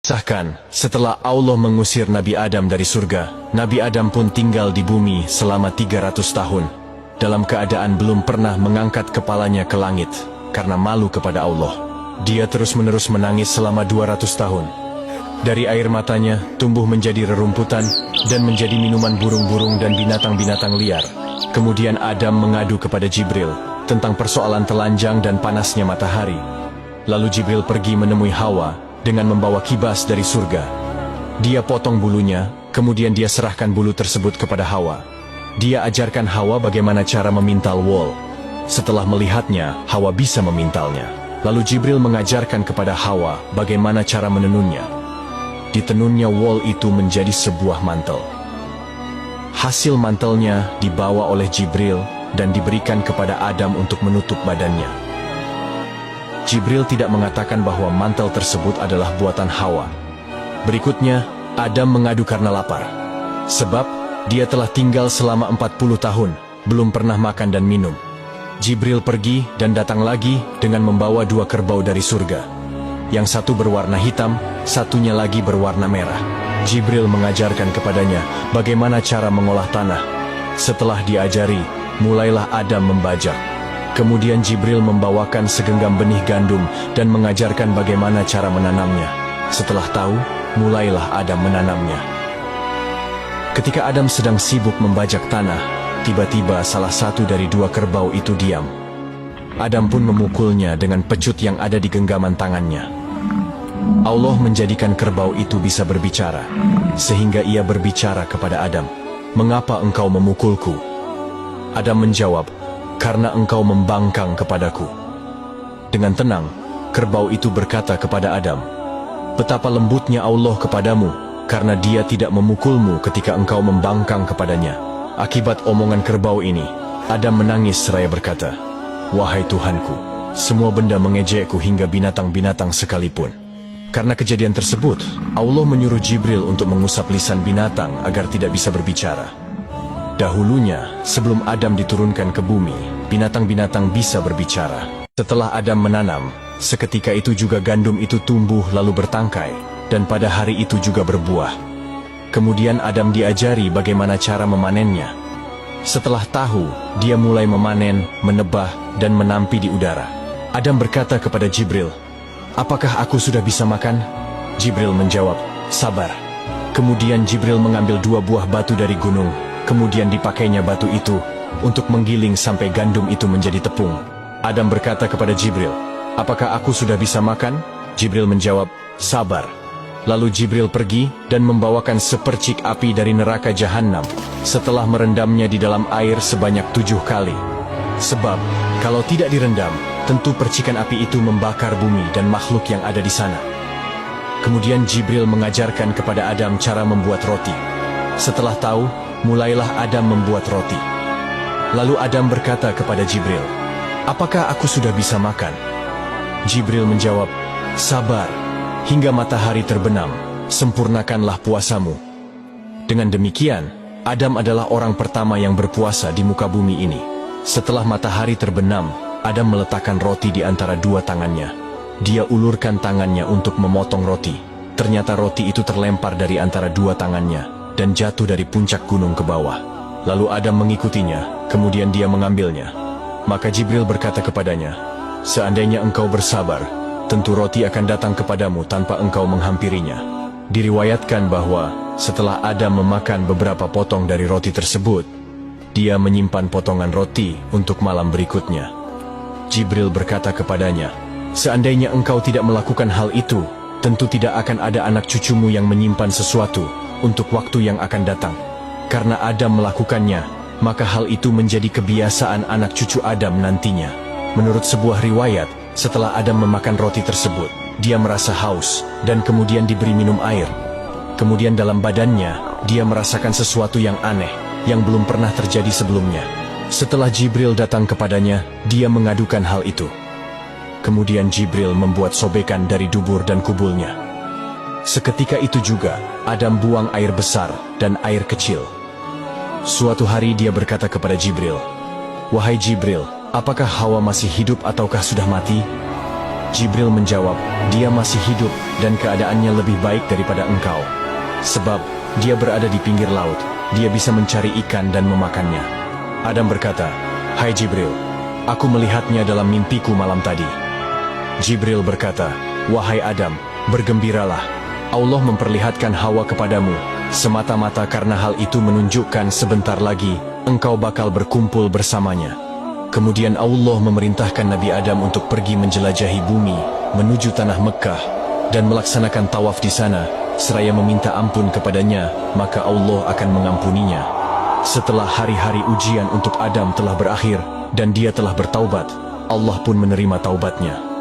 Sahkan, setelah Allah mengusir Nabi Adam dari surga, Nabi Adam pun tinggal di bumi selama 300 tahun, dalam keadaan belum pernah mengangkat kepalanya ke langit, karena malu kepada Allah. Dia terus-menerus menangis selama 200 tahun. Dari air matanya, tumbuh menjadi rerumputan, dan menjadi minuman burung-burung dan binatang-binatang liar. Kemudian Adam mengadu kepada Jibril, tentang persoalan telanjang dan panasnya matahari. Lalu Jibril pergi menemui Hawa, dengan membawa kibas dari surga. Dia potong bulunya, kemudian dia serahkan bulu tersebut kepada Hawa. Dia ajarkan Hawa bagaimana cara memintal wol. Setelah melihatnya, Hawa bisa memintalnya. Lalu Jibril mengajarkan kepada Hawa bagaimana cara menenunnya. Ditenunnya wol itu menjadi sebuah mantel. Hasil mantelnya dibawa oleh Jibril dan diberikan kepada Adam untuk menutup badannya. Jibril tidak mengatakan bahwa mantel tersebut adalah buatan Hawa. Berikutnya, Adam mengadu karena lapar. Sebab, dia telah tinggal selama 40 tahun, belum pernah makan dan minum. Jibril pergi dan datang lagi dengan membawa 2 kerbau dari surga. Yang satu berwarna hitam, satunya lagi berwarna merah. Jibril mengajarkan kepadanya bagaimana cara mengolah tanah. Setelah diajari, mulailah Adam membajak. Kemudian Jibril membawakan segenggam benih gandum dan mengajarkan bagaimana cara menanamnya. Setelah tahu, mulailah Adam menanamnya. Ketika Adam sedang sibuk membajak tanah, tiba-tiba salah satu dari 2 kerbau itu diam. Adam pun memukulnya dengan pecut yang ada di genggaman tangannya. Allah menjadikan kerbau itu bisa berbicara, sehingga ia berbicara kepada Adam, "Mengapa engkau memukulku?" Adam menjawab, "Karena engkau membangkang kepadaku." Dengan tenang, kerbau itu berkata kepada Adam, "Betapa lembutnya Allah kepadamu, karena dia tidak memukulmu ketika engkau membangkang kepadanya." Akibat omongan kerbau ini, Adam menangis seraya berkata, "Wahai Tuhanku, semua benda mengejekku hingga binatang-binatang sekalipun." Karena kejadian tersebut, Allah menyuruh Jibril untuk mengusap lisan binatang agar tidak bisa berbicara. Dahulunya, sebelum Adam diturunkan ke bumi, binatang-binatang bisa berbicara. Setelah Adam menanam, seketika itu juga gandum itu tumbuh lalu bertangkai, dan pada hari itu juga berbuah. Kemudian Adam diajari bagaimana cara memanennya. Setelah tahu, dia mulai memanen, menebah, dan menampi di udara. Adam berkata kepada Jibril, "Apakah aku sudah bisa makan?" Jibril menjawab, "Sabar." Kemudian Jibril mengambil 2 buah batu dari gunung. Kemudian dipakainya batu itu untuk menggiling sampai gandum itu menjadi tepung. Adam berkata kepada Jibril, "Apakah aku sudah bisa makan?" Jibril menjawab, "Sabar." Lalu Jibril pergi dan membawakan sepercik api dari neraka Jahannam, setelah merendamnya di dalam air sebanyak 7 kali. Sebab, kalau tidak direndam, tentu percikan api itu membakar bumi dan makhluk yang ada di sana. Kemudian Jibril mengajarkan kepada Adam cara membuat roti. Setelah tahu, mulailah Adam membuat roti. Lalu Adam berkata kepada Jibril, "Apakah aku sudah bisa makan?" Jibril menjawab, "Sabar, hingga matahari terbenam, sempurnakanlah puasamu." Dengan demikian, Adam adalah orang pertama yang berpuasa di muka bumi ini. Setelah matahari terbenam, Adam meletakkan roti di antara 2 tangannya. Dia ulurkan tangannya untuk memotong roti. Ternyata roti itu terlempar dari antara 2 tangannya dan jatuh dari puncak gunung ke bawah. Lalu Adam mengikutinya, kemudian dia mengambilnya. Maka Jibril berkata kepadanya, "Seandainya engkau bersabar, tentu roti akan datang kepadamu tanpa engkau menghampirinya." Diriwayatkan bahwa setelah Adam memakan beberapa potong dari roti tersebut, dia menyimpan potongan roti untuk malam berikutnya. Jibril berkata kepadanya, "Seandainya engkau tidak melakukan hal itu, tentu tidak akan ada anak cucumu yang menyimpan sesuatu untuk waktu yang akan datang. Karena Adam melakukannya, maka hal itu menjadi kebiasaan anak cucu Adam nantinya." Menurut sebuah riwayat, setelah Adam memakan roti tersebut, dia merasa haus, dan kemudian diberi minum air. Kemudian dalam badannya, dia merasakan sesuatu yang aneh, yang belum pernah terjadi sebelumnya. Setelah Jibril datang kepadanya, dia mengadukan hal itu. Kemudian Jibril membuat sobekan dari dubur dan kubulnya. Seketika itu juga, Adam buang air besar dan air kecil. Suatu hari dia berkata kepada Jibril, "Wahai Jibril, apakah Hawa masih hidup ataukah sudah mati?" Jibril menjawab, dia masih hidup dan keadaannya lebih baik daripada engkau. Sebab dia berada di pinggir laut, dia bisa mencari ikan dan memakannya. Adam berkata, hai Jibril, aku melihatnya dalam mimpiku malam tadi. Jibril berkata, wahai Adam, bergembiralah, Allah memperlihatkan Hawa kepadamu, semata-mata karena hal itu menunjukkan sebentar lagi, engkau bakal berkumpul bersamanya. Kemudian Allah memerintahkan Nabi Adam untuk pergi menjelajahi bumi, menuju tanah Mekkah, dan melaksanakan tawaf di sana, seraya meminta ampun kepadanya, maka Allah akan mengampuninya. Setelah hari-hari ujian untuk Adam telah berakhir, dan dia telah bertaubat, Allah pun menerima taubatnya.